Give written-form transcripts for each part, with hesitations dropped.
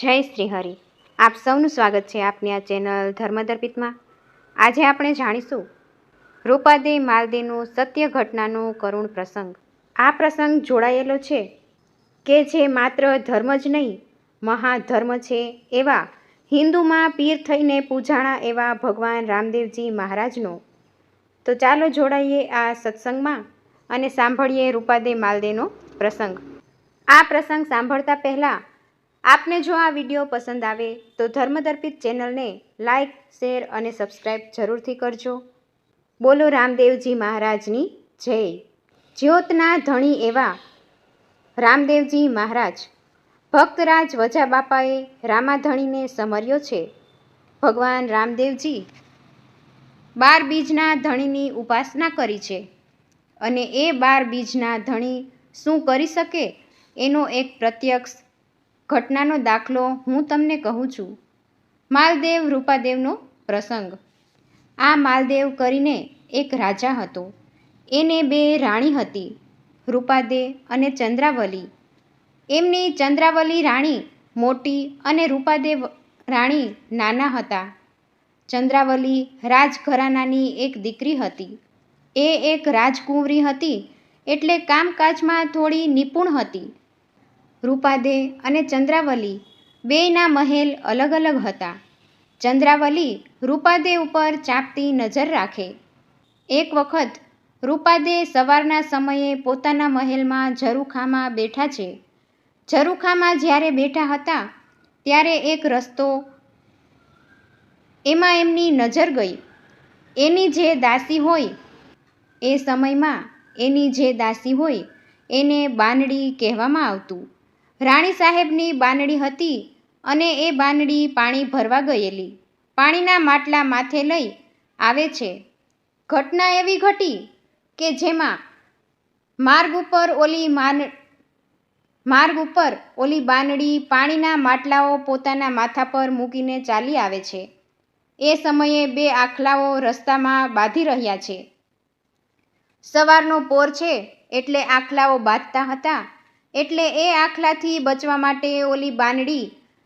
જય શ્રી હરિ. આપ સૌનું સ્વાગત છે આપની આ ચેનલ ધર્મદર્પિતમાં. આજે આપણે જાણીશું રૂપાદે માલદેનું સત્ય ઘટનાનો કરુણ પ્રસંગ. આ પ્રસંગ જોડાયેલો છે કે જે માત્ર ધર્મ જ નહીં મહાધર્મ છે એવા હિન્દુમાં પીર થઈને પૂજાણા એવા ભગવાન રામદેવજી મહારાજનો. તો ચાલો જોડાઈએ આ સત્સંગમાં અને સાંભળીએ રૂપાદે માલદેનો પ્રસંગ. આ પ્રસંગ સાંભળતા પહેલાં આપને જો આ વિડીયો પસંદ આવે તો ધર્મદર્પિત ચેનલને લાઈક, શેર અને સબસ્ક્રાઈબ જરૂરથી કરજો. બોલો રામદેવજી મહારાજની જય. જ્યોતના ધણી એવા રામદેવજી મહારાજ. ભક્તરાજ વજા બાપાએ રામાધણીને સમર્યો છે. ભગવાન રામદેવજી 12 બીજના ધણીની ઉપાસના કરી છે અને એ 12 બીજના ધણી શું કરી શકે એનો એક પ્રત્યક્ષ ઘટનાનો દાખલો હું તમને કહું છું. માલદેવ રૂપાદેવનો પ્રસંગ. આ માલદેવ કરીને એક રાજા હતો. એને 2 રાણી હતી, રૂપાદે અને ચંદ્રાવલી. એમની ચંદ્રાવલી રાણી મોટી અને રૂપાદે રાણી નાના હતા. ચંદ્રાવલી રાજઘરાનાની એક દીકરી હતી. એ એક રાજકુંવરી હતી એટલે કામકાજમાં થોડી નિપુણ હતી. રૂપાદે અને ચંદ્રાવલી બેયના મહેલ અલગ અલગ હતા. ચંદ્રાવલી રૂપાદે ઉપર ચાંપતી નજર રાખે. એક વખત રૂપાદે સવારના સમયે પોતાના મહેલમાં ઝરૂખામાં બેઠા છે. ઝરૂખામાં જ્યારે બેઠા હતા ત્યારે એક રસ્તો એમાં એમની નજર ગઈ. એની જે દાસી હોય એ સમયમાં એની જે દાસી હોય એને બાનડી કહેવામાં આવતું. રાણી સાહેબની બાનડી હતી અને એ બાનડી પાણી ભરવા ગયેલી. પાણીના માટલા માથે લઈ આવે છે. ઘટના એવી ઘટી કે જેમાં માર્ગ ઉપર ઓલી બાનડી પાણીના માટલાઓ પોતાના માથા પર મૂકીને ચાલી આવે છે. એ સમયે 2 આખલાઓ રસ્તામાં બાંધી રહ્યા છે. સવારનો પોર છે એટલે આખલાઓ બાંધતા હતા. એટલે એ આખલાથી બચવા માટે ઓલી બાનડી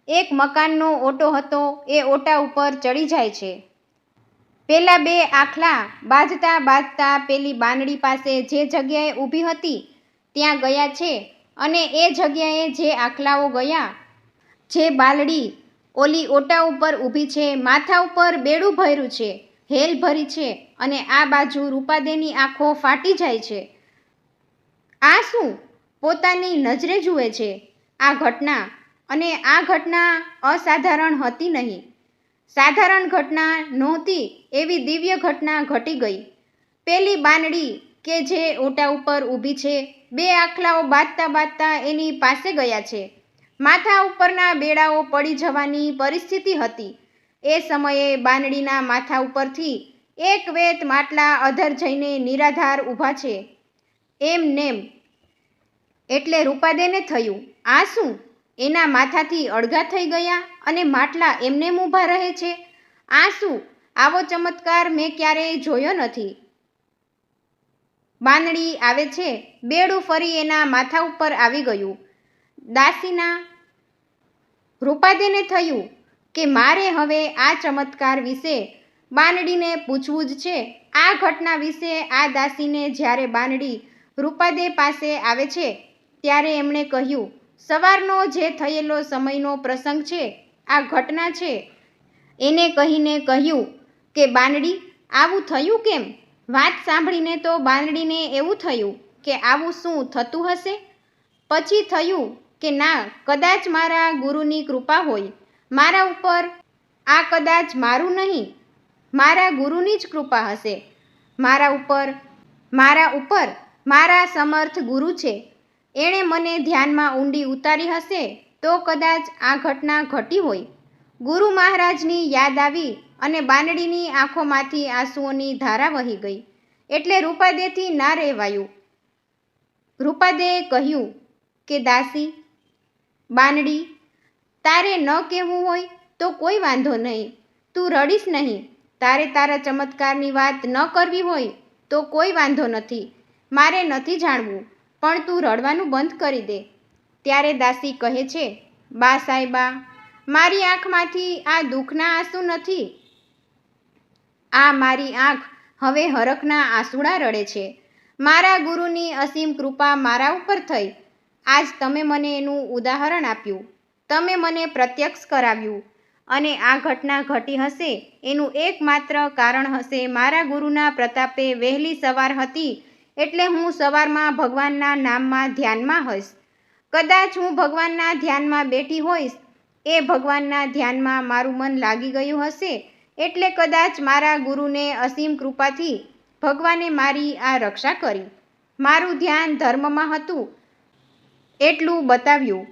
એક મકાનનો ઓટો હતો એ ઓટા ઉપર ચડી જાય છે. પેલા 2 આખલા બાંધતા બાંધતા પેલી બાનડી પાસે જે જગ્યાએ ઊભી હતી ત્યાં ગયા છે અને એ જગ્યાએ જે આખલાઓ ગયા, જે બાલડી ઓલી ઓટા ઉપર ઊભી છે, માથા ઉપર બેડું ભર્યું છે, હેલ ભરી છે અને આ બાજુ રૂપાદેની આંખો ફાટી જાય છે. આ શું પોતાની નજરે જુએ છે આ ઘટના. અને આ ઘટના અસાધારણ હતી નહીં. સાધારણ ઘટના નહોતી એવી દિવ્ય ઘટના ઘટી ગઈ. પેલી બાનડી કે જે ઓટા ઉપર ઊભી છે, 2 આખલાઓ બાંધતા બાંધતા એની પાસે ગયા છે. માથા ઉપરના બેડાઓ પડી જવાની પરિસ્થિતિ હતી. એ સમયે બાનડીના માથા ઉપરથી એક વેત માટલા અધર જઈને નિરાધાર ઊભા છે. એમ નેમ. એટલે રૂપાદેને થયું, આ શું? એના માથાથી અળગા થઈ ગયા અને માટલા એમનેમ ઊભા રહે છે. આ શું? આવો ચમત્કાર મેં ક્યારેય જોયો નથી. બાનડી આવે છે, બેડું ફરી એના માથા ઉપર આવી ગયું. દાસીના રૂપાદેને થયું કે મારે હવે આ ચમત્કાર વિશે બાનડીને પૂછવું જ છે. આ ઘટના વિશે આ દાસીને જ્યારે બાનડી રૂપાદે પાસે આવે છે ત્યારે એમણે કહ્યું, સવારનો જે થયેલો સમયનો પ્રસંગ છે, આ ઘટના છે. એને કહીને કહ્યું કે બાનડી આવું થયું કેમ? વાત સાંભળીને તો બાનડીને એવું થયું કે આવું શું થતું હશે. પછી થયું કે ના, કદાચ મારા ગુરુની કૃપા હોય મારા ઉપર. આ કદાચ મારું નહીં, મારા ગુરુની જ કૃપા હશે. મારા ઉપર મારા સમર્થ ગુરુ છે. એણે મને ધ્યાનમાં ઊંડી ઉતારી હશે તો કદાચ આ ઘટના ઘટી હોય. ગુરુ મહારાજની યાદ આવી અને બાનડીની આંખોમાંથી આંસુઓની ધારા વહી ગઈ. એટલે રૂપાદેથી ના રહેવાયું. રૂપાદેએ કહ્યું કે દાસી, બાનડી, તારે ન કહેવું હોય તો કોઈ વાંધો નહીં. તું રડીશ નહીં. તારે તારા ચમત્કારની વાત ન કરવી હોય તો કોઈ વાંધો નથી. મારે નથી જાણવું, પણ તું રડવાનું બંધ કરી દે. ત્યારે દાસી કહે છે, બા સાહેબા, મારી આંખમાંથી આ દુઃખના આંસુ નથી. આ મારી આંખ હવે હરખના આંસુડા રડે છે. મારા ગુરુની અસીમ કૃપા મારા ઉપર થઈ. આજ તમે મને એનું ઉદાહરણ આપ્યું, તમે મને પ્રત્યક્ષ કરાવ્યું. અને આ ઘટના ઘટી હશે એનું એકમાત્ર કારણ હશે મારા ગુરુના પ્રતાપે વહેલી સવાર હતી એટલે હું સવારમાં ભગવાનના નામમાં ધ્યાનમાં હોઈશ. કદાચ હું ભગવાનના ધ્યાનમાં બેઠી હોઈશ, એ ભગવાનના ધ્યાનમાં મારું મન લાગી ગયું હશે એટલે કદાચ મારા ગુરુને અસીમ કૃપાથી ભગવાને મારી આ રક્ષા કરી. મારું ધ્યાન ધર્મમાં હતું એટલું બતાવ્યું.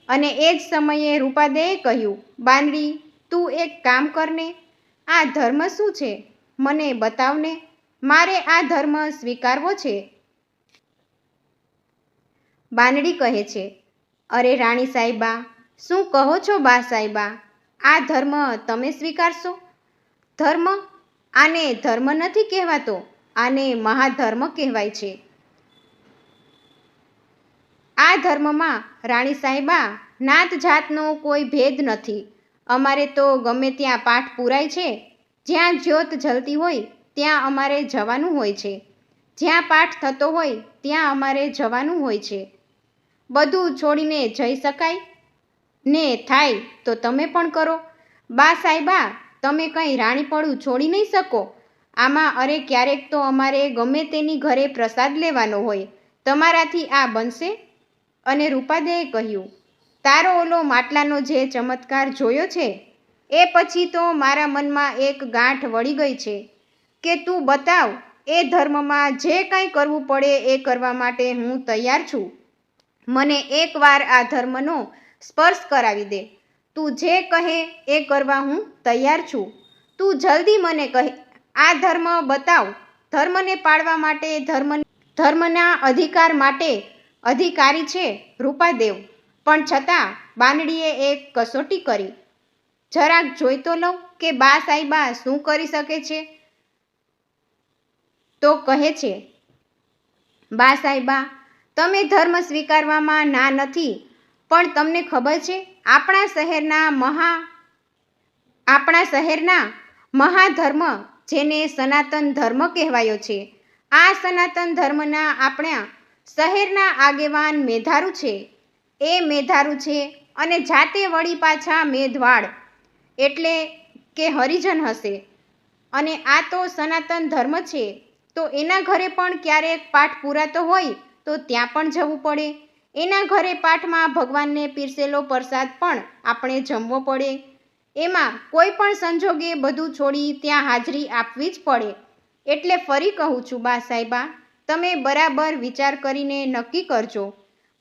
અને એ જ સમયે રૂપાદેએ કહ્યું, બાનડી, તું એક કામ કરને. આ ધર્મ શું છે મને બતાવને. મારે આ ધર્મ સ્વીકારવો છે. બાનડી કહે છે, અરે રાણી સાહેબા, શું કહો છો બા સાહેબા? આ ધર્મ તમે સ્વીકારશો? ધર્મ? આને ધર્મ નથી કહેવાતો, આને મહાધર્મ કહેવાય છે. આ ધર્મમાં રાણી સાહેબા નાત જાતનો કોઈ ભેદ નથી. અમારે તો ગમે ત્યાં પાઠ પૂરાય છે. જ્યાં જ્યોત જલતી હોય ત્યાં અમારે જવાનું હોય છે. જ્યાં પાઠ થતો હોય ત્યાં અમારે જવાનું હોય છે. બધું છોડીને જઈ શકાય ને થાય તો તમે પણ કરો. બા સાહેબા, તમે કંઈ રાણીપણું છોડી નહીં શકો. આમાં અરે ક્યારેક તો અમારે ગમે તેની ઘરે પ્રસાદ લેવાનો હોય. તમારાથી આ બનશે? અને રૂપાદેએ કહ્યું, તારો ઓલો માટલાનો જે ચમત્કાર જોયો છે એ પછી તો મારા મનમાં એક ગાંઠ વળી ગઈ છે કે તું બતાવ, એ ધર્મમાં જે કાંઈ કરવું પડે એ કરવા માટે હું તૈયાર છું. મને એકવાર આ ધર્મનો સ્પર્શ કરાવી દે. તું જે કહે એ કરવા હું તૈયાર છું. તું જલ્દી મને કહે, આ ધર્મ બતાવ. ધર્મને પાળવા માટે ધર્મના અધિકાર માટે અધિકારી છે રૂપાદેવ. પણ છતાં બાનડીએ એક કસોટી કરી. જરાક જોઈ તો લઉં કે બા સાહેબા શું કરી શકે છે. તો કહે છે, બા સાહેબા, તમે ધર્મ સ્વીકારવામાં ના નથી, પણ તમને ખબર છે આપણા શહેરના મહાધર્મ જેને સનાતન ધર્મ કહેવાયો છે, આ સનાતન ધર્મના આપણા શહેરના આગેવાન મેધારું છે. એ મેધારું છે અને જાતે વળી પાછા મેઘવાળ એટલે કે હરિજન હશે. અને આ તો સનાતન ધર્મ છે તો એના ઘરે પણ ક્યારેક પાઠ પૂરાતો હોય તો ત્યાં પણ જવું પડે. એના ઘરે પાઠમાં ભગવાનને પીરસેલો પ્રસાદ પણ આપણે જમવો પડે. એમાં કોઈ પણ સંજોગે બધું છોડી ત્યાં હાજરી આપવી જ પડે. એટલે ફરી કહું છું બા સાહેબા, તમે બરાબર વિચાર કરીને નક્કી કરજો.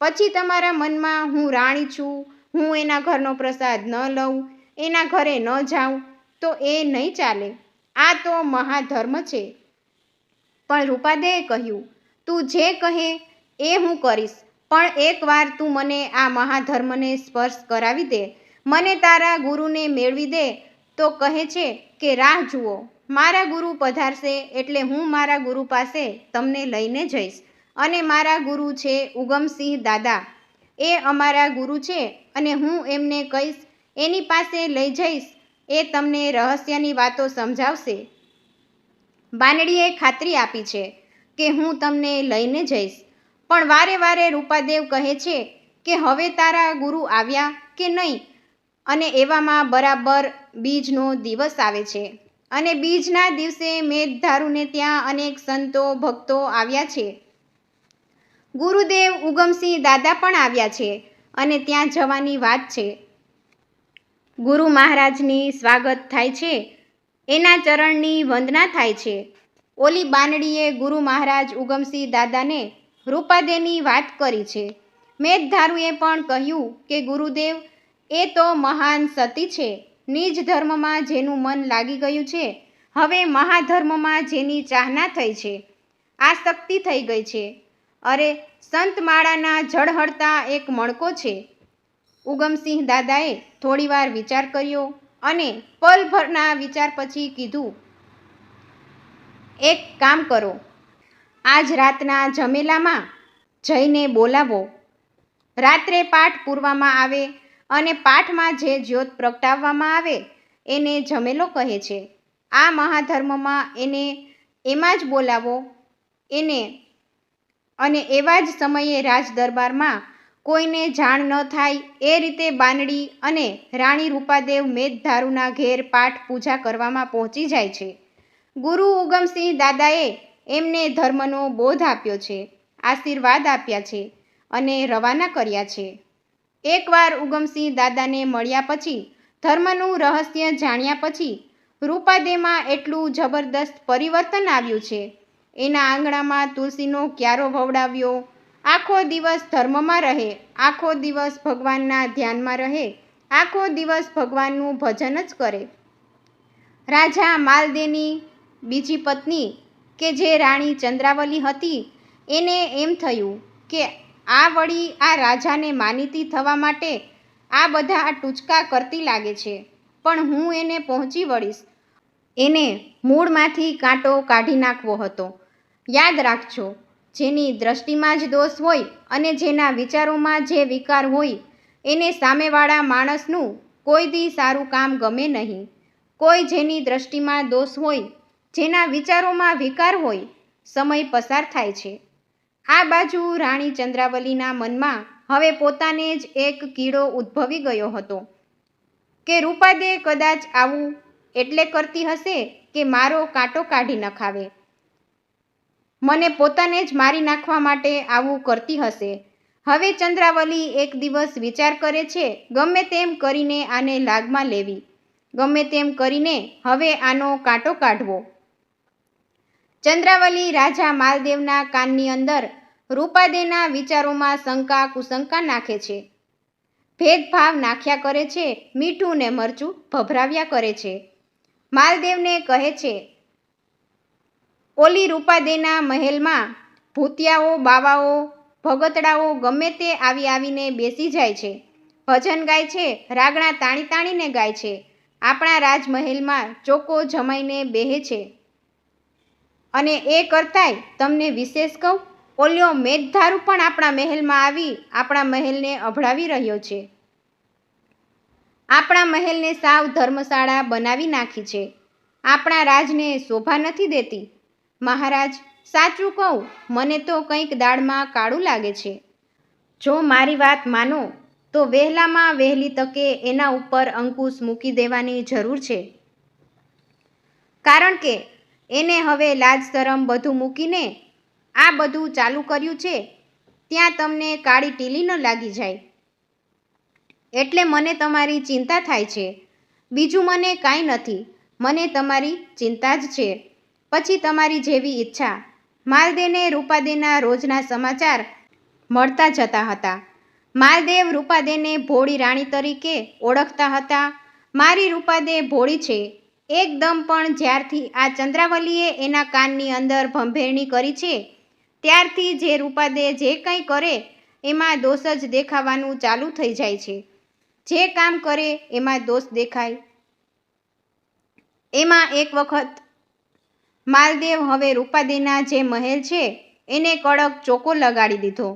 પછી તમારા મનમાં હું રાણી છું, હું એના ઘરનો પ્રસાદ ન લઉં, એના ઘરે ન જાઉં, તો એ નહીં ચાલે. આ તો મહાધર્મ છે. પણ રૂપાદેએ કહ્યું, તું જે કહે એ હું કરીશ, પણ એકવાર તું મને આ મહાધર્મને સ્પર્શ કરાવી દે, મને તારા ગુરુને મેળવી દે. તો કહે છે કે રાહ જુઓ, મારા ગુરુ પધારશે એટલે હું મારા ગુરુ પાસે તમને લઈને જઈશ. અને મારા ગુરુ છે ઉગમસિંહ દાદા, એ અમારા ગુરુ છે અને હું એમને કહીશ, એની પાસે લઈ જઈશ, એ તમને રહસ્યની વાતો સમજાવશે. બાનડીએ ખાતરી આપી છે કે હું તમને લઈને જઈશ. પણ વારે વારે રૂપાદેવ કહે છે કે હવે તારા ગુરુ આવ્યા કે નહીં. અને એવામાં બરાબર બીજનો દિવસ આવે છે. અને બીજના દિવસે મેઘધારુને ત્યાં અનેક સંતો ભક્તો આવ્યા છે. ગુરુદેવ ઉગમસિંહ દાદા પણ આવ્યા છે અને ત્યાં જવાની વાત છે. ગુરુ મહારાજની સ્વાગત થાય છે, એના ચરણની વંદના થાય છે. ઓલી બાનડીએ ગુરુ મહારાજ ઉગમસિંહ દાદાને રૂપાદેની વાત કરી છે. મેઘધારુએ પણ કહ્યું કે ગુરુદેવ, એ તો મહાન સતી છે. નિજ ધર્મમાં જેનું મન લાગી ગયું છે, હવે મહાધર્મમાં જેની ચાહના થઈ છે, આસક્તિ થઈ ગઈ છે. અરે, સંતમાળાના ઝળહળતા એક મણકો છે. ઉગમસિંહ દાદાએ થોડીવાર વિચાર કર્યો અને પલભરના વિચાર પછી કીધું, એક કામ કરો, આજ રાતના જમેલામાં જઈને બોલાવો. રાત્રે પાઠ પૂરવામાં આવે અને પાઠમાં જે જ્યોત પ્રગટાવવામાં આવે એને જમેલો કહે છે. આ મહાધર્મમાં એને એમાં જ બોલાવો એને અને એવા જ સમયે રાજ દરબારમાં કોઈને જાણ ન થાય એ રીતે બાનડી અને રાણી રૂપાદેવ મેઘધારુના ઘેર પાઠ પૂજા કરવામાં પહોંચી જાય છે. ગુરુ ઉગમસિંહ દાદાએ એમને ધર્મનો બોધ આપ્યો છે, આશીર્વાદ આપ્યા છે અને રવાના કર્યા છે. એકવાર ઉગમસિંહ દાદાને મળ્યા પછી, ધર્મનું રહસ્ય જાણ્યા પછી રૂપાદેમાં એટલું જબરદસ્ત પરિવર્તન આવ્યું છે. એના આંગણામાં તુલસીનો ક્યારો વવડાવ્યો, આખો દિવસ ધર્મમાં રહે, આખો દિવસ ભગવાનના ધ્યાનમાં રહે, આખો દિવસ ભગવાનનું ભજન જ કરે. રાજા માલદેની બીજી પત્ની કે જે રાણી ચંદ્રાવલી હતી, એને એમ થયું કે આ વળી આ રાજાને માનીતી થવા માટે આ બધા ટૂચકા કરતી લાગે છે, પણ હું એને પહોંચી વળીશ. એને મૂળમાંથી કાંટો કાઢી નાખવો હતો. યાદ રાખજો, જેની દ્રષ્ટિમાં જ દોષ હોય અને જેના વિચારોમાં જે વિકાર હોય એને સામેવાળા માણસનું કોઈ દી સારું કામ ગમે નહીં. કોઈ જેની દ્રષ્ટિમાં દોષ હોય, જેના વિચારોમાં વિકાર હોય, સમય પસાર થાય છે. આ બાજુ રાણી ચંદ્રાવલીના મનમાં હવે પોતાને જ એક કીડો ઉદ્ભવી ગયો હતો કે રૂપાદે કદાચ આવું એટલે કરતી હશે કે મારો કાંટો કાઢી નખાવે, મને પોતાને જ મારી નાખવા માટે આવું કરતી હશે. હવે ચંદ્રાવલી એક દિવસ વિચાર કરે છે, ગમે તેમ કરીને આને લાગમાં લેવી, ગમે તેમ કરીને હવે આનો કાંટો કાઢવો. ચંદ્રાવલી રાજા માલદેવના કાનની અંદર રૂપાદેના વિચારોમાં શંકા કુશંકા નાખે છે, ભેદભાવ નાખ્યા કરે છે, મીઠું ને મરચું ભભરાવ્યા કરે છે. માલદેવને કહે છે, ઓલી રૂપાદેના મહેલમાં ભૂતિયાઓ, બાવાઓ, ભગતડાઓ ગમે તે આવી આવીને બેસી જાય છે, ભજન ગાય છે, રાગણા તાણી તાણીને ગાય છે, આપણા રાજમહેલમાં ચોકો જમાઈને બેહે છે. અને એ કરતાંય તમને વિશેષ કહું, ઓલ્યો મેઘધારુ પણ આપણા મહેલમાં આવી આપણા મહેલને અભડાવી રહ્યો છે. આપણા મહેલને સાવ ધર્મશાળા બનાવી નાખી છે. આપણા રાજને શોભા નથી દેતી. મહારાજ, સાચું કહું, મને તો કંઈક દાળમાં કાળું લાગે છે. જો મારી વાત માનો તો વહેલામાં વહેલી તકે એના ઉપર અંકુશ મૂકી દેવાની જરૂર છે. કારણ કે એને હવે લાજ શરમ બધું મૂકીને આ બધું ચાલુ કર્યું છે, ત્યાં તમને કાળી ટીલી ન લાગી જાય. એટલે મને તમારી ચિંતા થાય છે. બીજું મને કાંઈ નથી, મને તમારી ચિંતા જ છે. પછી તમારી જેવી ઈચ્છા. માલદેવને રૂપાદેના રોજના સમાચાર મળતા જતા હતા. માલદેવ રૂપાદેને ભોળી રાણી તરીકે ઓળખતા હતા. મારી રૂપાદે ભોળી છે એકદમ, પણ જ્યારથી આ ચંદ્રાવલીએ એના કાનની અંદર ભંભેરણી કરી છે ત્યારથી જે રૂપાદે જે કંઈ કરે એમાં દોષ જ દેખાવાનું ચાલુ થઈ જાય છે. જે કામ કરે એમાં દોષ દેખાય. એમાં એક વખત માલદેવ હવે રૂપાદેના જે મહેલ છે એને કડક ચોકો લગાડી દીધો,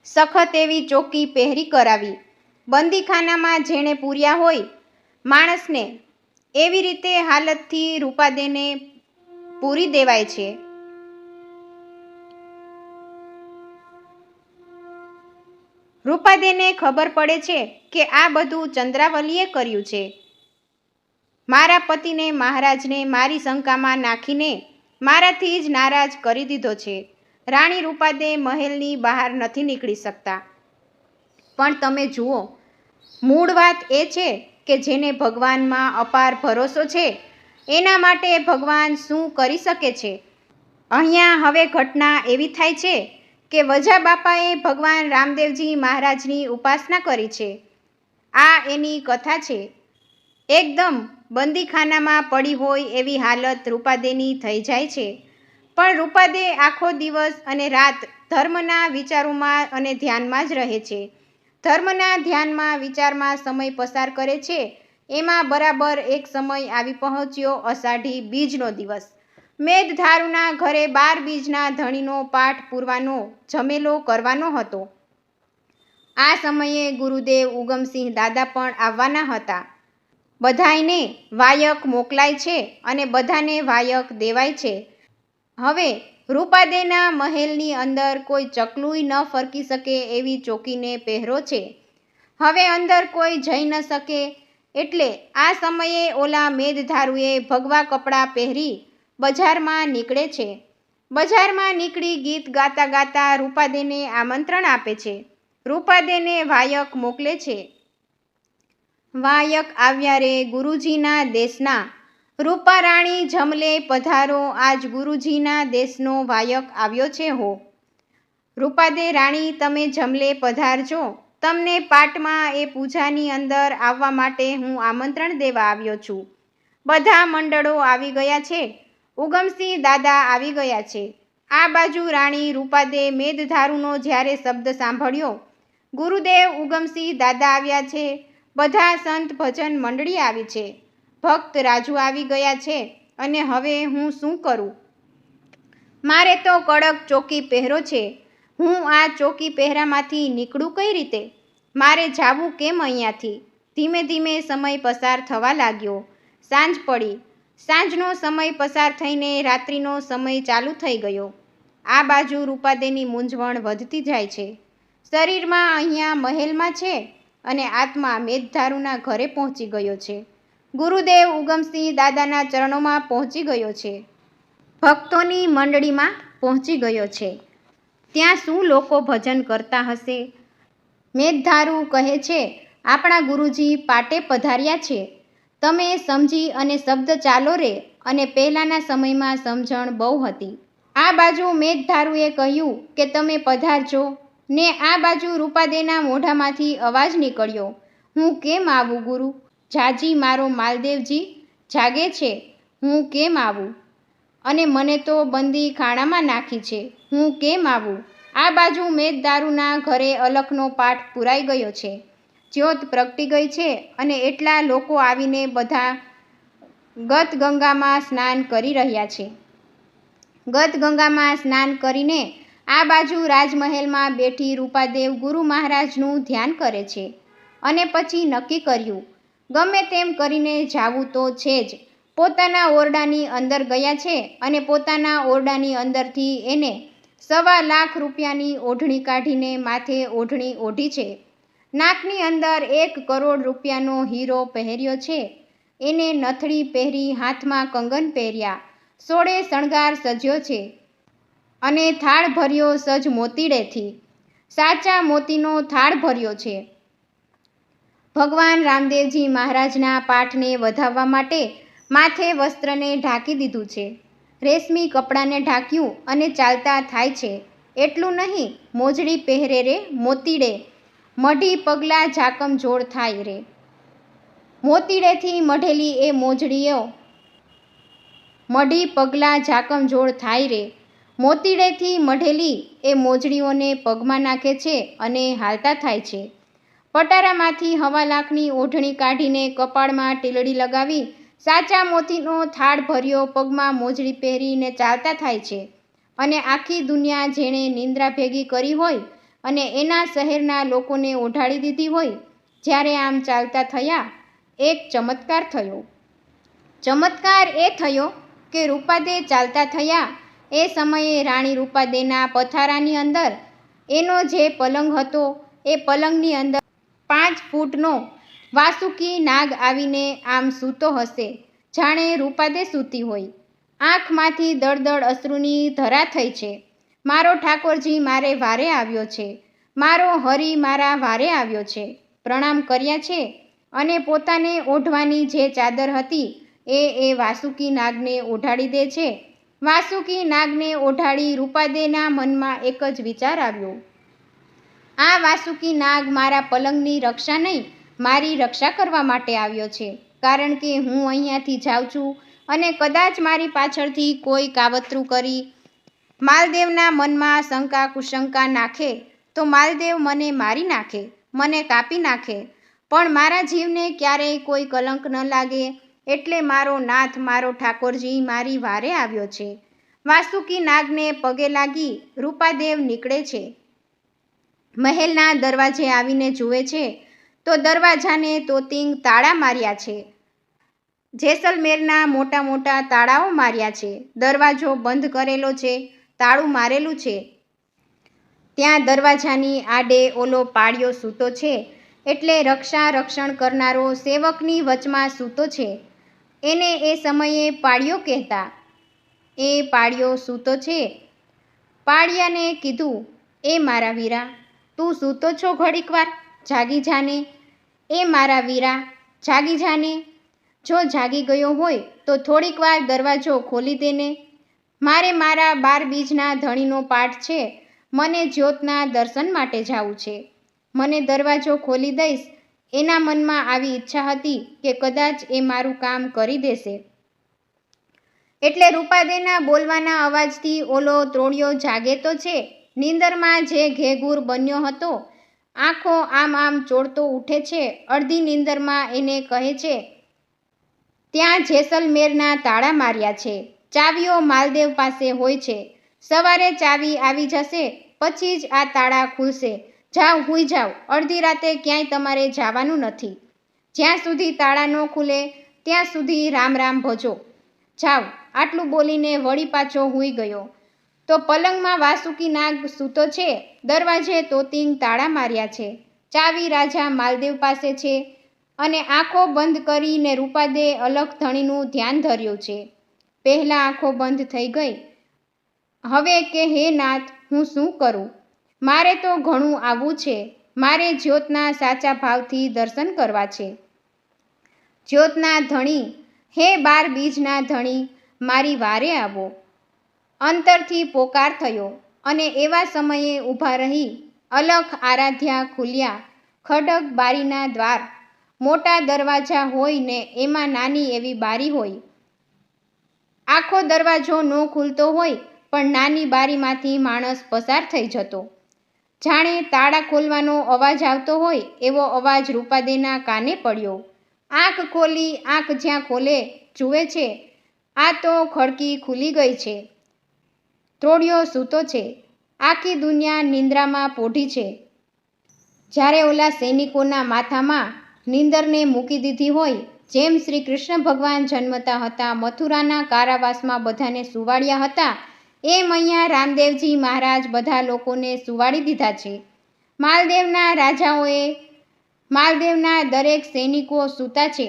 સખત એવી ચોકી પહેરી કરાવી. બંદીખાનામાં જેણે પૂર્યા હોય માણસને, એવી રીતે હાલતથી રૂપાદેને પૂરી દેવાય છે. રૂપાદેને ખબર પડે છે કે આ બધું ચંદ્રાવલીએ કર્યું છે. મારા પતિને મહારાજને મારી શંકામાં નાખીને મારાથી જ નારાજ કરી દીધો છે. રાણી રૂપાદે મહેલની બહાર નથી નીકળી શકતા. પણ તમે જુઓ, મૂળ વાત એ છે કે જેને ભગવાનમાં અપાર ભરોસો છે એના માટે ભગવાન શું કરી શકે છે. અહીંયા હવે ઘટના એવી થાય છે કે વજા બાપાએ ભગવાન રામદેવજી મહારાજની ઉપાસના કરી છે. આ એની કથા છે. એકદમ બંદીખાનામાં પડી હોય એવી હાલત રૂપાદેની થઈ જાય છે. પણ રૂપાદે આખો દિવસ અને રાત ધર્મના વિચારોમાં અને ધ્યાનમાં જ રહે છે. ધર્મના ધ્યાનમાં વિચારમાં સમય પસાર કરે છે. એમાં બરાબર એક સમય આવી પહોંચ્યો અષાઢી બીજનો દિવસ. મેઘધારુના ઘરે 12 બીજના ધણીનો પાઠ પૂરવાનો જમેલો કરવાનો હતો. આ સમયે ગુરુદેવ ઉગમસિંહ દાદા પણ આવવાના હતા. બધાયને વાયક મોકલાય છે અને બધાને વાયક દેવાય છે. હવે રૂપાદેના મહેલની અંદર કોઈ ચકલુંય ન ફરકી શકે એવી ચોકીને પહેરો છે. હવે અંદર કોઈ જઈ ન શકે. એટલે આ સમયે ઓલા મેદધારુએ ભગવા કપડાં પહેરી બજારમાં નીકળે છે. બજારમાં નીકળી ગીત ગાતા ગાતા રૂપાદેને આમંત્રણ આપે છે. રૂપાદેને વાયક મોકલે છે. વાયક આવ્યા રે ગુરુજીના દેશના, રૂપા રાણી જમલે પધારો, આજ ગુરુજીના દેશનો વાયક આવ્યો છે હો. રૂપાદે રાણી તમે જમલે પધારજો, તમને પાટમાં એ પૂજાની અંદર આવવા માટે હું આમંત્રણ દેવા આવ્યો છું. બધા મંડળો આવી ગયા છે. ઉગમસિંહ દાદા આવી ગયા છે. આ બાજુ રાણી રૂપાદે મેદધારુનો જ્યારે શબ્દ સાંભળ્યો, ગુરુદેવ ઉગમસિંહ દાદા આવ્યા છે, બધા સંત ભજન મંડળી આવી છે, ભક્ત રાજુ આવી ગયા છે, અને હવે હું શું કરું? મારે તો કડક ચોકી પહેરો છે. હું આ ચોકી પહેરામાંથી નીકળું કઈ રીતે? મારે જાવું કેમ અહીંયાથી? ધીમે ધીમે સમય પસાર થવા લાગ્યો. સાંજ પડી. સાંજનો સમય પસાર થઈને રાત્રિનો સમય ચાલુ થઈ ગયો. આ બાજુ રૂપાદેની મૂંઝવણ વધતી જાય છે. શરીરમાં અહીંયા મહેલમાં છે અને આત્મા મેદધારુના ઘરે પહોંચી ગયો છે. ગુરુદેવ ઉગમસિંહ દાદાના ચરણોમાં પહોંચી ગયો છે. ભક્તોની મંડળીમાં પહોંચી ગયો છે. ત્યાં શું લોકો ભજન કરતા હશે? મેદધારુ કહે છે, આપણા ગુરુજી પાટે પધાર્યા છે. તમે સમજી અને શબ્દ ચાલો રે. અને પહેલાંના સમયમાં સમજણ બહુ હતી. આ બાજુ મેદધારુએ કહ્યું કે તમે પધારજો, ને આ બાજુ રૂપાદેના મોઢામાંથી અવાજ નીકળ્યો, હું કેમ આવું ગુરુ? જાજી મારો માલદેવજી જાગે છે, હું કેમ આવું? અને મને તો બંદી ખાણામાં નાખી છે, હું કેમ આવું? આ બાજુ મેદદારુના ઘરે અલખનો પાઠ પૂરાઈ ગયો છે. જ્યોત પ્રગટી ગઈ છે અને એટલા લોકો આવીને બધા ગતગંગામાં સ્નાન કરી રહ્યા છે. ગતગંગામાં સ્નાન કરીને આ બાજુ રાજમહેલમાં બેઠી રૂપાદેવ ગુરુ મહારાજનું ધ્યાન કરે છે. અને પછી નક્કી કર્યું, ગમે તેમ કરીને જાવું તો છે જ. પોતાના ઓરડાની અંદર ગયા છે અને પોતાના ઓરડાની અંદરથી એને 1.25 લાખ રૂપિયાની ઓઢણી કાઢીને માથે ઓઢણી ઓઢી છે. નાકની અંદર 1 કરોડ રૂપિયાનો હીરો પહેર્યો છે. એને નથડી પહેરી, હાથમાં કંગન પહેર્યા, સોળે શણગાર સજ્યો છે અને થાળ ભર્યો સજ મોતીડેથી. સાચા મોતીનો થાળ ભર્યો છે. ભગવાન રામદેવજી મહારાજના પાઠને વધાવવા માટે માથે વસ્ત્રને ઢાંકી દીધું છે. રેશમી કપડાને ઢાંક્યું અને ચાલતા થાય છે. એટલું નહીં, મોજડી પહેરે રે મોતીડે, મઢી પગલાં ઝાકમ જોડ થાય રે. મોતીડેથી મઢેલી એ મોજડીઓ મઢી પગલાં ઝાકમ જોડ થાય રે. મોતીડેથી મઢેલી એ મોજડીઓને પગમાં નાખે છે અને હાલતા થાય છે. પટારામાંથી 1.25 લાખની ઓઢણી કાઢીને કપાળમાં ટીલડી લગાવી, સાચા મોતીનો થાળ ભર્યો, પગમાં મોજડી પહેરીને ચાલતા થાય છે. અને આખી દુનિયા જેણે નિંદ્રા ભેગી કરી હોય અને એના શહેરના લોકોને ઓઢાડી દીધી હોય, જ્યારે આમ ચાલતા થયા, એક ચમત્કાર થયો. ચમત્કાર એ થયો કે રૂપાદે ચાલતા થયા એ સમયે રાણી રૂપાદેના પથારાની અંદર એનો જે પલંગ હતો એ પલંગની અંદર 5 ફૂટનો વાસુકી નાગ આવીને આમ સૂતો હશે, જાણે રૂપાદે સૂતી હોય. આંખમાંથી દળદળ અશ્રુની ધરા થઈ છે. મારો ઠાકોરજી મારે વારે આવ્યો છે, મારો હરિ મારા વારે આવ્યો છે. પ્રણામ કર્યા છે અને પોતાને ઓઢવાની જે ચાદર હતી એ વાસુકી નાગને ઓઢાડી દે છે. વાસુકી નાગને ઓઢાડી રૂપાદેના મનમાં એક જ વિચાર આવ્યો, આ વાસુકી નાગ મારા પલંગની રક્ષા નહીં, મારી રક્ષા કરવા માટે આવ્યો છે. કારણ કે હું અહીંયાથી જાઉં છું અને કદાચ મારી પાછળથી કોઈ કાવતરું કરી માલદેવના મનમાં શંકા કુશંકા નાખે તો માલદેવ મને મારી નાખે, મને કાપી નાખે. પણ મારા જીવને ક્યારેય કોઈ કલંક ન લાગે, એટલે મારો નાથ, મારો ઠાકોરજી મારી વારે આવ્યો છે. વાસુકી નાગને પગે લાગી રૂપાદેવ નીકળે છે. મહેલના દરવાજે આવીને જુએ છે તો દરવાજાને તોતિંગ તાળા માર્યા છે. જેસલમેરના મોટા મોટા તાળાઓ માર્યા છે. દરવાજો બંધ કરેલો છે, તાળું મારેલું છે. ત્યાં દરવાજાની આડે ઓલો પાળિયો સૂતો છે, એટલે રક્ષણ કરનારો સેવકની વચમાં સૂતો છે. એને એ સમયે પાળિયો કહેતા. એ પાળિયો સૂતો છે. પાળિયાને કીધું, એ મારા વીરા, તું સૂતો છો ઘડીક વાર, જાગી જાને. એ મારા વીરા, જાગી જાને. જો જાગી ગયો હોય તો થોડીક વાર દરવાજો ખોલી દેને. મારે મારા 12 બીજના ધણીનો પાઠ છે. મને જ્યોતના દર્શન માટે જાવું છે. મને દરવાજો ખોલી દઈશ. એના મનમાં આવી ઈચ્છા હતી કે કદાચ એ મારું કામ કરી દેશે. એટલે રૂપાદેના બોલવાના અવાજથી ઓલો ત્રોડિયો જાગે તો છે. નીંદરમાં જે ઘેઘૂર બન્યો હતો, આંખો આમ ચોળતો ઉઠે છે. અડધી નીંદરમાં એને કહે છે, ત્યાં જેસલમેરના તાળા માર્યા છે. ચાવીઓ માલદેવ પાસે હોય છે. સવારે ચાવી આવી જશે પછી જ આ તાળા ખુલશે. જાઓ, હુઈ જાઓ. અડધી રાતે ક્યાંય તમારે જવાનું નથી. જ્યાં સુધી તાળા ન ખુલે ત્યાં સુધી રામ રામ ભજો. જાઓ. આટલું બોલીને વળી પાછો હુઈ ગયો તો પલંગમાં વાસુકી નાગ સૂતો છે. દરવાજે તોતિંગ તાળા માર્યા છે. ચાવી રાજા માલદેવ પાસે છે અને આંખો બંધ કરીને રૂપાદે અલખ ધણીનું ધ્યાન ધર્યું છે. પહેલાં આંખો બંધ થઈ ગઈ. હવે કે હે નાથ, હું શું કરું? મારે તો ઘણું આવવું છે. મારે જ્યોતના સાચા ભાવથી દર્શન કરવા છે. જ્યોતના ધણી, હે 12 બીજના ધણી, મારી વારે આવો. અંતરથી પોકાર થયો અને એવા સમયે ઊભા રહી અલખ આરાધ્યા ખુલ્યા. ખડક બારીના દ્વાર. મોટા દરવાજા હોય ને એમાં નાની એવી બારી હોય. આખો દરવાજો ન ખુલતો હોય પણ નાની બારીમાંથી માણસ પસાર થઈ જતો. જાણે તાળા ખોલવાનો અવાજ આવતો હોય એવો અવાજ રૂપાદેના કાને પડ્યો. આંખ ખોલી, આંખ જ્યાં ખોલે જુએ છે, આ તો ખડકી ખુલી ગઈ છે. ત્રોડિયો સૂતો છે. આખી દુનિયા નિંદ્રામાં પોઢી છે. જ્યારે ઓલા સૈનિકોના માથામાં નીંદરને મૂકી દીધી હોય, જેમ શ્રી કૃષ્ણ ભગવાન જન્મતા હતા, મથુરાના કારાવાસમાં બધાને સુવાડ્યા હતા, એમ અહીંયા રામદેવજી મહારાજ બધા લોકોને સુવાડી દીધા છે. માલદેવના રાજાઓએ, માલદેવના દરેક સૈનિકો સૂતા છે.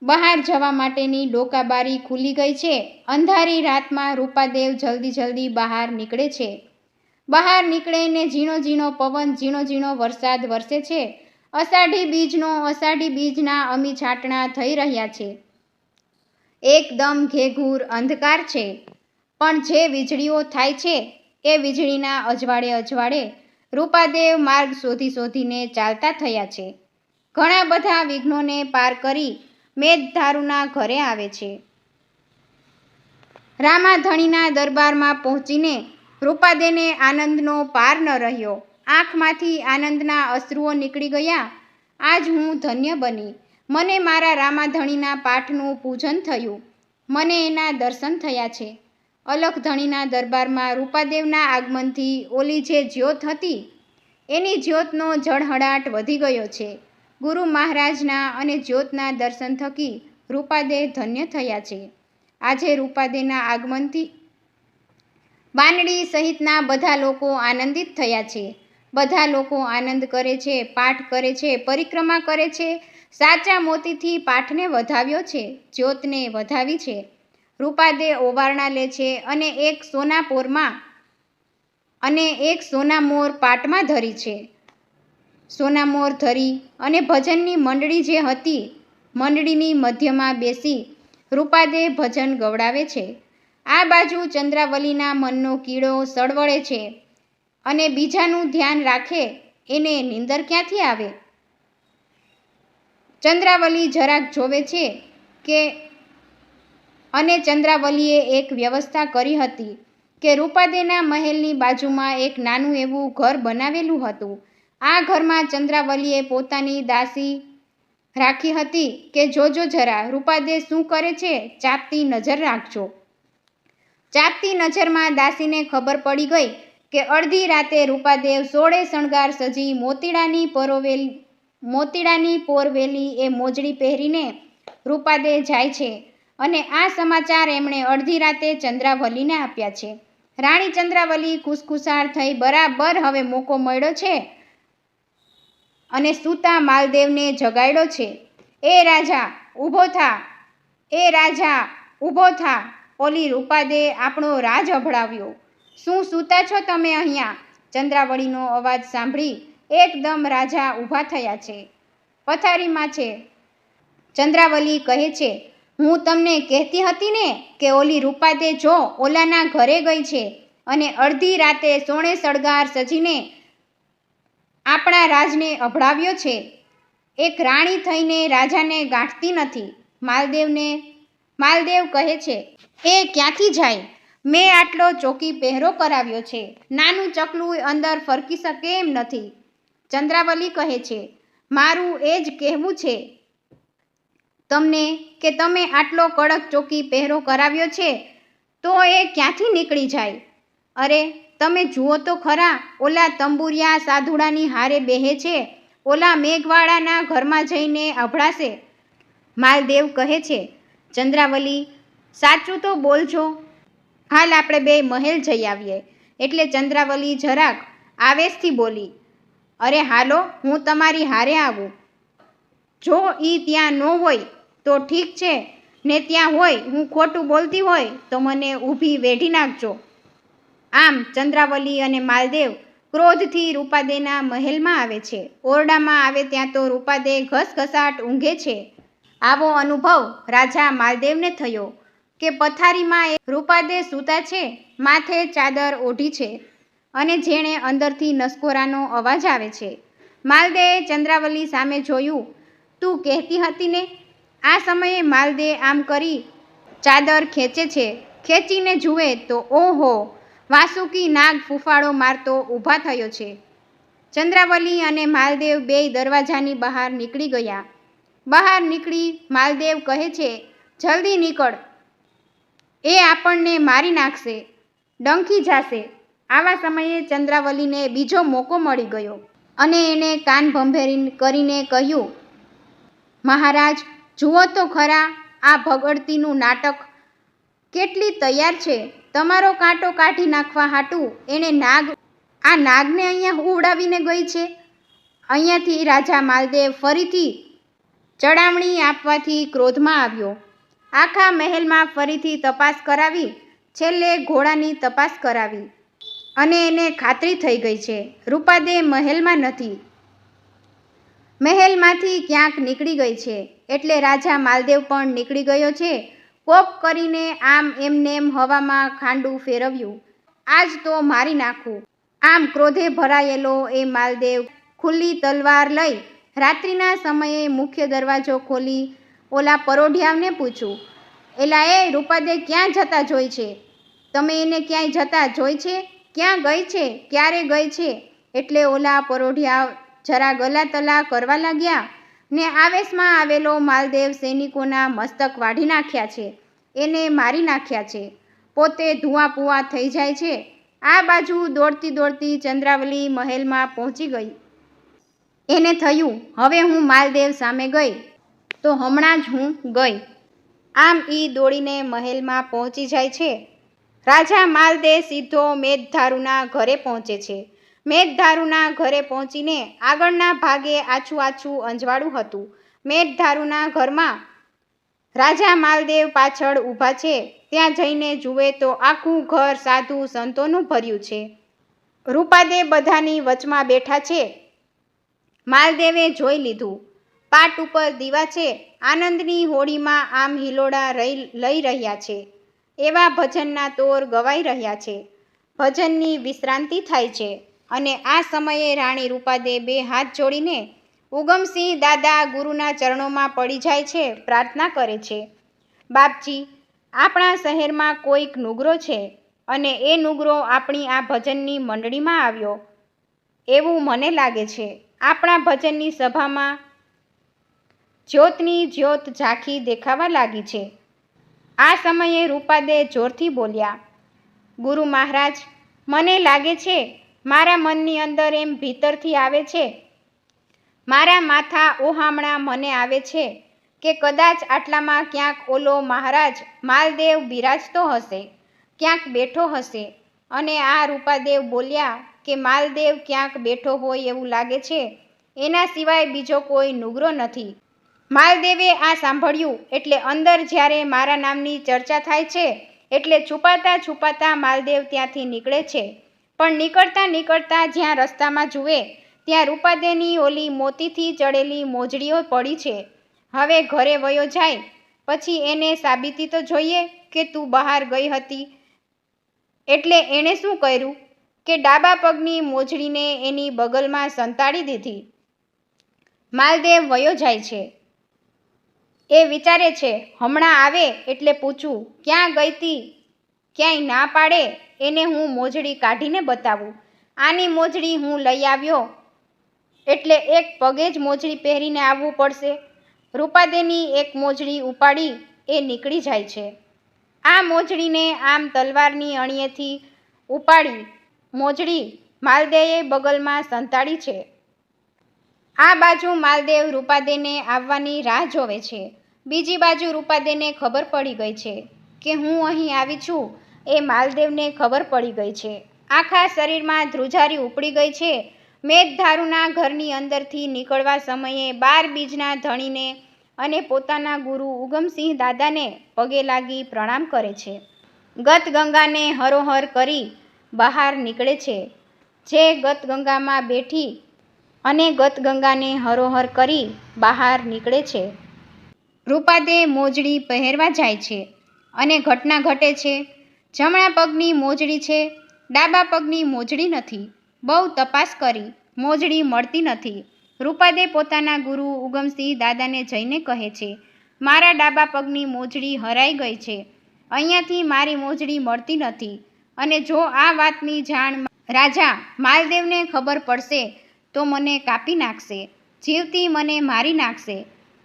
બહાર જવા માટેની ડોકાબારી ખુલી ગઈ છે. અંધારી રાતમાં રૂપાદેવ જલ્દી જલ્દી બહાર નીકળે છે. બહાર નીકળે ને ઝીણો ઝીણો પવન, ઝીણો ઝીણો વરસાદ વરસે છે. અષાઢી બીજના અમી છાંટણા થઈ રહ્યા છે. એકદમ ઘેઘૂર અંધકાર છે. પણ જે વીજળીઓ થાય છે એ વીજળીના અજવાળે રૂપાદેવ માર્ગ શોધીને ચાલતા થયા છે. ઘણા બધા વિઘ્નોને પાર કરી મેઘધારુના ઘરે આવે છે. રામાધણીના દરબારમાં પહોંચીને રૂપાદેને આનંદનો પાર ન રહ્યો. આંખમાંથી આનંદના અશ્રુઓ નીકળી ગયા. આજ હું ધન્ય બની. મને મારા રામાધણીના પાઠનું પૂજન થયું. મને એના દર્શન થયા છે. અલખ ધણીના દરબારમાં રૂપાદેવના આગમનથી ઓલી જે જ્યોત હતી એની જ્યોતનો ઝળહળાટ વધી ગયો છે. ગુરુ મહારાજના અને જ્યોતના દર્શન થકી રૂપાદે ધન્ય થયા છે. આજે રૂપાદેના આગમનથી બાનડી સહિતના બધા લોકો આનંદિત થયા છે. બધા લોકો આનંદ કરે છે, પાઠ કરે છે, પરિક્રમા કરે છે. સાચા મોતીથી પાઠને વધાવ્યો છે, જ્યોતને વધાવી છે. રૂપાદે ઓવારણા લે છે અને એક સોનામોર પાટમાં ધરી છે. સોનામોર ધરી અને ભજનની મંડળી જે હતી, મંડળીની મધ્યમાં બેસી રૂપાદે ભજન ગવડાવે છે. આ બાજુ ચંદ્રાવલીના મનનો કીડો સળવળે છે અને બીજાનું ધ્યાન રાખે એને નીંદર ક્યાંથી આવે? ચંદ્રાવલી જરાક જોવે છે કે અને ચંદ્રાવલીએ એક વ્યવસ્થા કરી હતી કે રૂપાદેના મહેલની બાજુમાં એક નાનું એવું ઘર બનાવેલું હતું. આ ઘરમાં ચંદ્રાવલીએ પોતાની દાસી રાખી હતી કે જોજો જરા રૂપાદે શું કરે છે, ચાપતી નજર રાખજો. ચાપતી નજરમાં દાસીને ખબર પડી ગઈ કે અડધી રાતે રૂપાદેવ સોળે શણગાર સજી મોતીડાની પોરવેલી એ મોજડી પહેરીને રૂપાદેવ જાય છે અને આ સમાચાર એમણે અડધી રાતે ચંદ્રાવલીને આપ્યા છે. રાણી ચંદ્રાવલી ખુશખુશાલ થઈ બરાબર હવે મોકો મળ્યો છે અને સૂતા માલદેવને જગાડ્યો છે. એ રાજા ઊભો થા, એ રાજા ઊભો થા, ઓલી રૂપાદે આપણો રાજ અભડાવ્યો. શું સૂતા છો તમે અહીંયા? ચંદ્રાવલીનો અવાજ સાંભળી એકદમ રાજા ઊભા થયા છે, પથારીમાં છે. ચંદ્રાવલી કહે છે, હું તમને કહેતી હતી ને કે ઓલી રૂપાદે જો ઓલાના ઘરે ગઈ છે અને અડધી રાતે સોણે સળગાર સજીને આપણા રાજને અભડાવ્યો છે. એક રાણી થઈને રાજાને ગાંઠતી નથી. માલદેવ કહે છે, એ ક્યાંથી જાય? મેં આટલો ચોકી પહેરો કરાવ્યો છે, નાનું ચકલું અંદર ફરકી શકે એમ નથી. ચંદ્રાવલી કહે છે, મારું એ જ કહેવું છે તમને કે તમે આટલો કડક ચોકી પહેરો કરાવ્યો છે તો એ ક્યાંથી નીકળી જાય? અરે તમે જુઓ તો ખરા, ઓલા તંબુરિયા સાધુડાની હારે બેહે છે, ઓલા મેઘવાળાના ઘરમાં જઈને અભડાશે. માલદેવ કહે છે, ચંદ્રાવલી સાચું તો બોલજો, હાલ આપણે બે મહેલ જઈ આવીએ. એટલે ચંદ્રાવલી જરાક આવેશથી બોલી, અરે હાલો, હું તમારી હારે આવું. જો ઈ ત્યાં ન હોય તો ઠીક છે, ને ત્યાં હોય, હું ખોટું બોલતી હોય તો મને ઊભી વેઢી નાખજો. આમ ચંદ્રાવલી અને માલદેવ ક્રોધથી રૂપાદેના મહેલમાં આવે છે. ઓરડામાં આવે ત્યાં તો રૂપાદે ઘસઘસાટ ઊંઘે છે. આવો અનુભવ રાજા માલદેવને થયો કે પથારીમાં રૂપાદે સૂતા છે, માથે ચાદર ઓઢી છે અને જેણે અંદરથી નસકોરાનો અવાજ આવે છે. માલદેવે ચંદ્રાવલી સામે જોયું. તું કહેતી હતી ને? આ સમયે માલદેવ આમ કરી ચાદર ખેંચે છે. ખેંચીને જુએ તો ઓહો, વાસુકી નાગ ફૂફાડો મારતો ઊભા થયો છે. ચંદ્રાવલી અને માલદેવ બેય દરવાજાની બહાર નીકળી ગયા. બહાર નીકળી માલદેવ કહે છે, જલ્દી નીકળ, એ આપણને મારી નાખશે, ડંખી જાશે. આવા સમયે ચંદ્રાવલીને બીજો મોકો મળી ગયો અને એને કાન ભંભેરી કરીને કહ્યું, મહારાજ જુઓ તો ખરા, આ ભગડતીનું નાટક કેટલી તૈયાર છે. તમારો કાંટો કાઢી નાખવા હાટું એણે આ નાગને અહીંયા ઉડાવીને ગઈ છે. અહીંયાથી રાજા માલદેવ ફરીથી ચડામણી આપવાથી ક્રોધમાં આવ્યો. આખા મહેલમાં ફરીથી તપાસ કરાવી, છેલ્લે ઘોડાની તપાસ કરાવી અને એને ખાતરી થઈ ગઈ છે રૂપાદે મહેલમાં નથી, મહેલમાંથી ક્યાંક નીકળી ગઈ છે. એટલે રાજા માલદેવ પણ નીકળી ગયો છે. કોપ કરીને આમ એમનેમ હવામાં ખાંડું ફેરવ્યું. આજ તો મારી નાખું. આમ ક્રોધે ભરાયેલો એ માલદેવ ખુલ્લી તલવાર લઈ રાત્રિના સમયે મુખ્ય દરવાજો ખોલી ઓલા પરોઢિયાને પૂછ્યું, એલા એ રૂપાદે ક્યાં જતા જોઈ છે? તમે એને ક્યાંય જતા જોઈ છે? ક્યાં ગઈ છે? ક્યારે ગઈ છે? એટલે ઓલા પરોઢિયા જરા ગલાતલા કરવા લાગ્યા ને આવેશમાં આવેલો માલદેવ સૈનિકોના મસ્તક વાઢી નાખ્યા છે, એને મારી નાખ્યા છે, પોતે ધુઆ પુઆ થઈ જાય છે. આ બાજુ દોડતી દોડતી ચંદ્રાવલી મહેલમાં પહોંચી ગઈ. એને થયું, હવે હું માલદેવ સામે ગઈ તો હમણાં જ હું ગઈ. આમ ઈ દોડીને મહેલમાં પહોંચી જાય છે. રાજા માલદેવ સીધો મેઘધારુના ઘરે પહોંચે છે. મેઘધારુના ઘરે પહોંચીને આગળના ભાગે આછું આછું અંજવાળું હતું. મેઘધારુના ઘરમાં રાજા માલદેવ પાછળ ઊભા છે. ત્યાં જઈને જુએ તો આખું ઘર સાધુ સંતોનું ભર્યું છે. રૂપાદે બધાની વચમાં બેઠા છે. માલદેવે જોઈ લીધું. પાટ ઉપર દીવા છે. આનંદની હોળીમાં આમ હિલોડા લઈ રહ્યા છે. એવા ભજનના તોર ગવાઈ રહ્યા છે. ભજનની વિશ્રાંતિ થાય છે. અને આ સમયે રાણી રૂપાદે બે હાથ જોડીને ઉગમસિંહ દાદા ગુરુના ચરણોમાં પડી જાય છે, પ્રાર્થના કરે છે. બાપજી, આપણા શહેરમાં કોઈક નુગરો છે અને એ નુગરો આપણી આ ભજનની મંડળીમાં આવ્યો એવું મને લાગે છે. આપણા ભજનની સભામાં જ્યોતની જ્યોત ઝાંખી દેખાવા લાગી છે. આ સમયે રૂપાદે જોરથી બોલ્યા, ગુરુ મહારાજ, મને લાગે છે, મારા મનની અંદર એમ ભીતરથી આવે છે, મારા માથા ઓહામણા મને આવે છે કે કદાચ આટલામાં ક્યાંક ઓલો મહારાજ માલદેવ બિરાજતો હશે, ક્યાંક બેઠો હશે. અને આ રૂપાદેવ બોલ્યા કે માલદેવ ક્યાંક બેઠો હોય એવું લાગે છે, એના સિવાય બીજો કોઈ નુગરો નથી. માલદેવે આ સાંભળ્યું એટલે અંદર જ્યારે મારા નામની ચર્ચા થાય છે એટલે છુપાતા છુપાતા માલદેવ ત્યાંથી નીકળે છે. પણ નીકળતા નીકળતા જ્યાં રસ્તામાં જુએ ત્યાં રૂપાદેની ઓલી મોતીથી ચડેલી મોજડીઓ પડી છે. હવે ઘરે વયો જાય પછી એને સાબિતી તો જોઈએ કે તું બહાર ગઈ હતી. એટલે એણે શું કર્યું કે ડાબા પગની મોજડીને એની બગલમાં સંતાડી દીધી. માલદેવ વયો જાય છે. એ વિચારે છે હમણાં આવે એટલે પૂછું ક્યાં ગઈ તી. ક્યાંય ના પાડે એને હું મોજડી કાઢીને બતાવું. આની મોજડી હું લઈ આવ્યો એટલે એક પગે જ મોજડી પહેરીને આવવું પડશે. રૂપાદેની એક મોજડી ઉપાડી એ નીકળી જાય છે. આ મોજડીને આમ તલવારની અણીએથી ઉપાડી મોજડી માલદેવે બગલમાં સંતાડી છે. આ બાજુ માલદેવ રૂપાદેને આવવાની રાહ જોવે છે. બીજી બાજુ રૂપાદેને ખબર પડી ગઈ છે કે હું અહીં આવી છું એ માલદેવને ખબર પડી ગઈ છે. આખા શરીરમાં ધ્રુજારી ઉપડી ગઈ છે. મેઘધારુના ઘરની અંદરથી નીકળવા સમયે 12 બીજના ધણીને અને પોતાના ગુરુ ઉગમસિંહ દાદાને પગે લાગી પ્રણામ કરે છે. ગતગંગાને હરોહર કરી બહાર નીકળે છે. જે ગતગંગામાં બેઠી અને ગતગંગાને હરોહર કરી બહાર નીકળે છે. રૂપાદે મોજડી પહેરવા જાય છે અને ઘટના ઘટે છે. જમણા પગની મોજડી છે, ડાબા પગની મોજડી નથી. બહુ તપાસ કરી, મોજડી મળતી નથી. રૂપાદે પોતાના ગુરુ ઉગમસિંહ દાદાને જઈને કહે છે, મારા ડાબા પગની મોજડી હરાઈ ગઈ છે. અહીંયાથી મારી મોજડી મળતી નથી. અને જો આ વાતની જાણ રાજા માલદેવને ખબર પડશે તો મને કાપી નાખશે, જીવતી મને મારી નાખશે.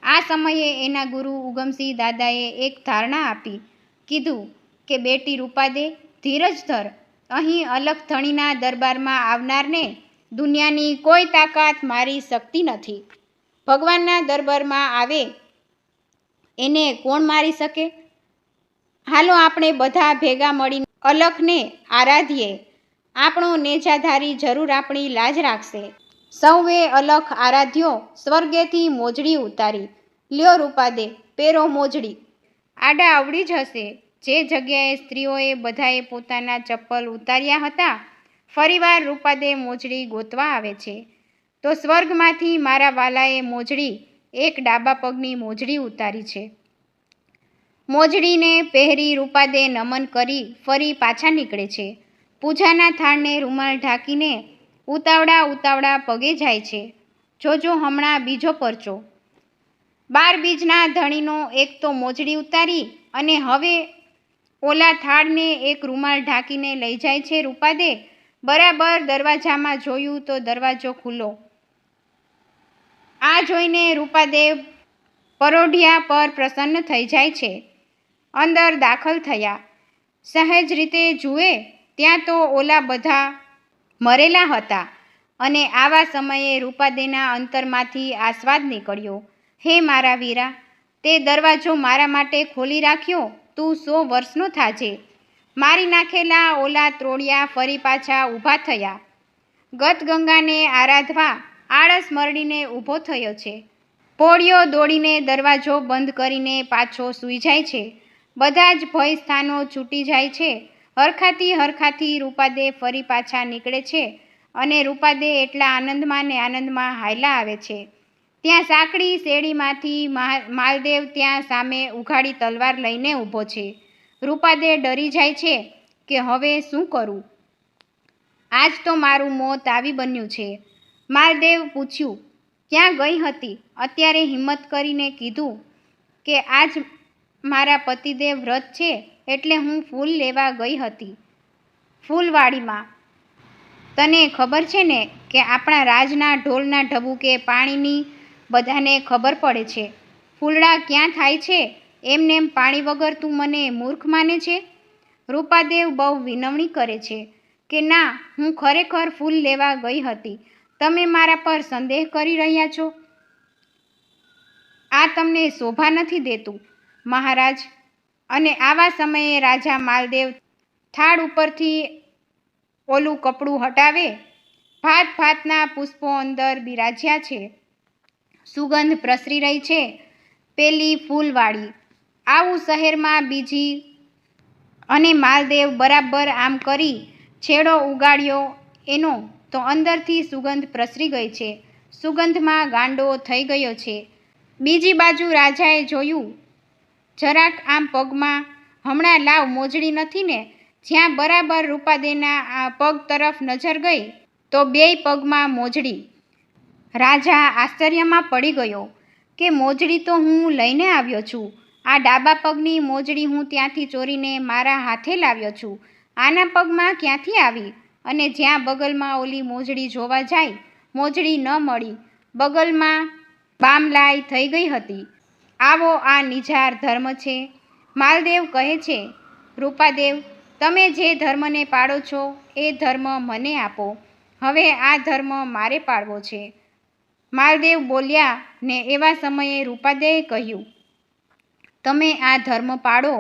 આ સમયે એના ગુરુ ઉગમસિંહ દાદાએ એક ધારણા આપી. કીધું કે બેટી રૂપાદે, ધીરજ ધર. અહીં અલખ ધણીના દરબારમાં આવનારને દુનિયાની કોઈ તાકાત મારી શકતી નથી. ભગવાનના દરબારમાં આવે એને કોણ મારી શકે? હાલો આપણે બધા ભેગા મળીને અલખને આરાધીએ. આપણો નેજાધારી જરૂર આપણી લાજ રાખશે. સૌએ અલખ આરાધ્યો, સ્વર્ગેથી મોજડી ઉતારી. લ્યો રૂપાદે, પેરો મોજડી. આડા અવળી જ હશે. જે જગ્યાએ સ્ત્રીઓએ બધાએ પોતાના ચપ્પલ ઉતાર્યા હતા, ફરીવાર રૂપાદે મોજડી ગોતવા આવે છે તો સ્વર્ગમાંથી મારા વાલાએ મોજડી, એક ડાબા પગની મોજડી ઉતારી છે. મોજડીને પહેરી રૂપાદે નમન કરી ફરી પાછા નીકળે છે. પૂજાના થાળને રૂમાલ ઢાંકીને ઉતાવળા ઉતાવળા પગે જાય છે. જોજો હમણાં બીજો પરચો. 12 બીજના ધણીનો એક તો મોજડી ઉતારી અને હવે ઓલા થાળને એક રૂમાલ ઢાંકીને લઈ જાય છે. રૂપાદે બરાબર દરવાજામાં જોયું તો દરવાજો ખુલ્લો. આ જોઈને રૂપાદેવ પરોઢિયા પર પ્રસન્ન થઈ જાય છે. અંદર દાખલ થયા. સહેજ રીતે જુએ ત્યાં તો ઓલા બધા મરેલા હતા. અને આવા સમયે રૂપાદેના અંતરમાંથી આસ્વાદ નીકળ્યો, હે મારા વીરા, તે દરવાજો મારા માટે ખોલી રાખ્યો. તું 100 વર્ષનો થાજે. મારી નાખેલા ઓલા ત્રોડિયા ફરી પાછા ઊભા થયા. ગતગંગાને આરાધવા આળસ મરડીને ઊભો થયો છે. પોળિયો દોડીને દરવાજો બંધ કરીને પાછો સૂઈ જાય છે. બધા જ ભય સ્થાનો છૂટી જાય છે. હરખાથી હરખાથી રૂપાદે ફરી પાછા નીકળે છે અને રૂપાદે એટલા આનંદમાં ને આનંદમાં હાયલા આવે છે. ત્યાં સાંકડી શેરીમાંથી માલદેવ ત્યાં સામે ઉઘાડી તલવાર લઈને ઊભો છે. રૂપાદે ડરી જાય છે કે હવે શું કરું? આજ તો મારું મોત આવી બન્યું છે. માલદેવ પૂછ્યું, ક્યાં ગઈ હતી? અત્યારે હિંમત કરીને કીધું કે આજ મારા પતિદેવ વ્રત છે એટલે હું ફૂલ લેવા ગઈ હતી ફૂલવાડીમાં. તને ખબર છે ને કે આપણા રાજના ઢોલના ઢબુકે પાણીની બધાને ખબર પડે છે. ફૂલડા ક્યાં થાય છે એમનેમ પાણી વગર તું મને મૂર્ખ માને છે? રૂપાદેવ બહુ વિનવણી કરે છે કે ના, હું ખરેખર ફૂલ લેવા ગઈ હતી. તમે મારા પર સંદેહ કરી રહ્યા છો? આ તમને શોભા નથી દેતું, મહારાજ. અને આવા સમયે રાજા માલદેવ થાળ ઉપરથી ઓલું કપડું હટાવે. ભાત ભાતના પુષ્પો અંદર બિરાજ્યા છે. સુગંધ પ્રસરી રહી છે, પેલી ફૂલવાળી. આવું શહેરમાં બીજી. અને માલદેવ બરાબર આમ કરી છેડો ઉગાડ્યો એનો તો અંદરથી સુગંધ પ્રસરી ગઈ છે. સુગંધમાં ગાંડો થઈ ગયો છે. બીજી બાજુ રાજાએ જોયું, જરાક આમ પગમાં, હમણાં લાવ, મોજડી નથી ને? જ્યાં બરાબર રૂપાદેના આ પગ તરફ નજર ગઈ તો બેય પગમાં મોજડી. રાજા આશ્ચર્યમાં પડી ગયો કે મોજડી તો હું લઈને આવ્યો છું. આ ડાબા પગની મોજડી હું ત્યાંથી ચોરીને મારા હાથે લાવ્યો છું. આના પગમાં ક્યાંથી આવી? અને જ્યાં બગલમાં ઓલી મોજડી જોવા જાય, મોજડી ન મળી. બગલમાં બામલાઈ થઈ ગઈ હતી. આવો આ નિજાર ધર્મ છે. માલદેવ કહે છે, રૂપાદેવ, તમે જે ધર્મને પાળો છો એ ધર્મ મને આપો. હવે આ ધર્મ મારે પાળવો છે. માલદેવ બોલ્યા ને એવા સમયે રૂપાદેવે કહ્યું, તમે આ ધર્મ પાળો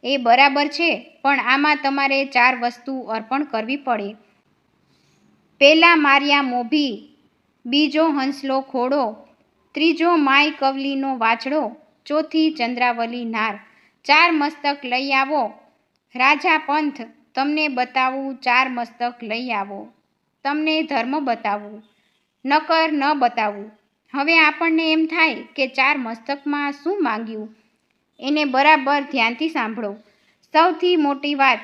એ બરાબર છે, પણ આમાં તમારે 4 વસ્તુ અર્પણ કરવી પડે. પહેલા માર્યા મોભી, બીજો હંસલો ઘોડો, ત્રીજો માય કવલીનો વાછડો, ચોથી ચંદ્રાવલી નાર. 4 મસ્તક લઈ આવો. રાજા પંથ, તમને બતાવું, 4 મસ્તક લઈ આવો. તમને ધર્મ બતાવું, નકર ન બતાવું. હવે આપણને એમ થાય કે 4 મસ્તકમાં શું માંગ્યું? એને બરાબર ધ્યાનથી સાંભળો. સૌથી મોટી વાત,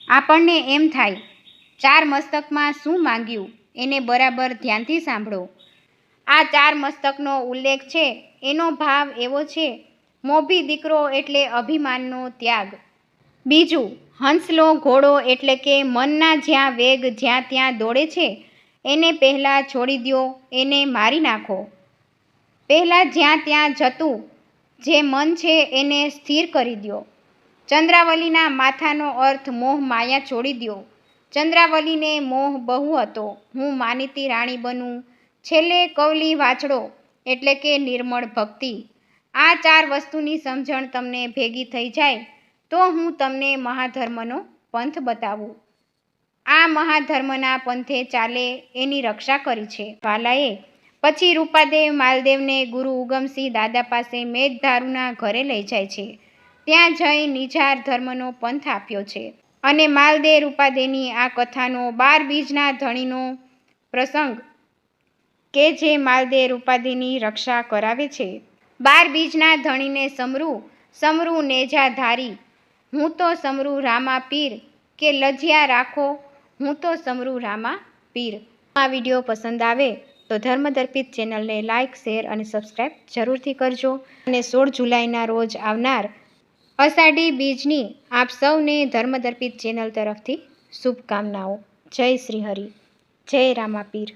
આપણને એમ થાય 4 મસ્તકમાં શું માંગ્યું? એને બરાબર ધ્યાનથી સાંભળો. આ 4 મસ્તકનો ઉલ્લેખ છે એનો ભાવ એવો છે, મોભી દીકરો એટલે અભિમાનનો ત્યાગ. બીજું, હંસલો ઘોડો એટલે કે મનના જ્યાં વેગ જ્યાં ત્યાં દોડે છે એને પહેલાં છોડી દ્યો, એને મારી નાખો. પહેલાં જ્યાં ત્યાં જતું જે મન છે એને સ્થિર કરી દ્યો. ચંદ્રાવલીના માથાનો અર્થ મોહ માયા છોડી દ્યો. ચંદ્રાવલીને મોહ બહુ હતો, હું માનીતી રાણી બનું. છેલ્લે કવલી વાછડો એટલે કે નિર્મળ ભક્તિ. આ 4 વસ્તુની સમજણ તમને ભેગી થઈ જાય તો હું તમને મહાધર્મનો પંથ બતાવું. આ મહાધર્મના પંથે ચાલે એની રક્ષા કરી છે વાલાએ. પછી રૂપાદેવ માલદેવને ગુરુ ઉગમસિંહ દાદા પાસે મેઘધારુના ઘરે લઈ જાય છે. ત્યાં જઈ નિજાર ધર્મનો પંથ આપ્યો છે. અને માલદેવ રૂપાદેની આ કથાનો 12 બીજના ધણીનો પ્રસંગ કે જે માલદેવ રૂપાદેની રક્ષા કરાવે છે. 12 બીજના ધણીને સમરું, સમરું નેજા ધારી. હું તો સમરું રામા પીર, કે લજ્યા રાખો, હું તો સમરું રામા પીર. આ વિડીયો પસંદ આવે તો ધર્મદર્પિત ચેનલને લાઇક, શેર અને સબસ્ક્રાઈબ જરૂરથી કરજો. અને 16 જુલાઈના રોજ આવનાર અષાઢી બીજની આપ સૌને ધર્મદર્પિત ચેનલ તરફથી શુભકામનાઓ. જય શ્રી હરિ, જય રામાપીર.